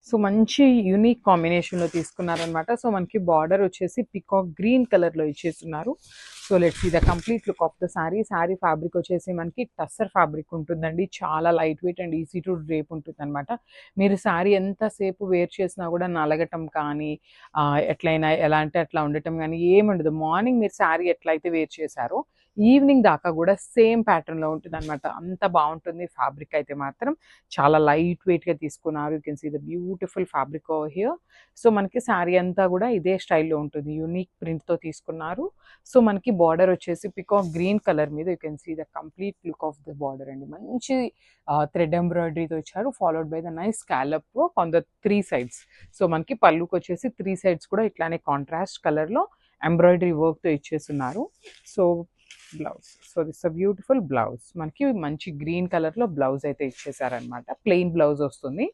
So మంచి unique కాంబినేషన్లో తీసుకున్నారనమాట. సో మనకి బార్డర్ వచ్చేసి పికాక్ గ్రీన్ కలర్లో ఇచ్చేస్తున్నారు. So let's see the complete look of the sari. Sari fabric వచ్చేసి మనకి టస్సర్ ఫ్యాబ్రిక్ ఉంటుందండి. చాలా light weight and easy to drape ఉంటుందన్నమాట. మీరు శారీ ఎంతసేపు వేర్ చేసినా కూడా నలగటం కానీ ఎట్లయినా ఎలా అంటే అట్లా ఉండటం కానీ ఏముండదు. మార్నింగ్ మీరు శారీ ఎట్లయితే వేర్ చేశారో ఈవినింగ్ దాకా కూడా సేమ్ ప్యాటర్న్లో ఉంటుంది అనమాట. అంత బాగుంటుంది ఫ్యాబ్రిక్ అయితే మాత్రం. చాలా లైట్ వెయిట్గా తీసుకున్నారు. You can see the beautiful fabric over here. So మనకి శారీ అంతా కూడా ఇదే స్టైల్లో ఉంటుంది. యూనిక్ ప్రింట్తో తీసుకున్నారు. సో మనకి బార్డర్ వచ్చేసి పికాక్ గ్రీన్ కలర్ మీద you can see the complete look of the border అండి. మంచి థ్రెడ్ ఎంబ్రాయిడరీతో ఇచ్చారు, followed by the nice scallop work on the 3 sides. So మనకి పళ్ళుకి వచ్చేసి 3 సైడ్స్ కూడా ఇట్లానే కాంట్రాస్ట్ కలర్లో ఎంబ్రాయిడరీ వర్క్తో ఇచ్చేస్తున్నారు. So blouse, so this a beautiful blouse. మనకి మంచి గ్రీన్ కలర్లో బ్లౌజ్ అయితే ఇచ్చేసారనమాట. ప్లెయిన్ బ్లౌజ్ వస్తుంది.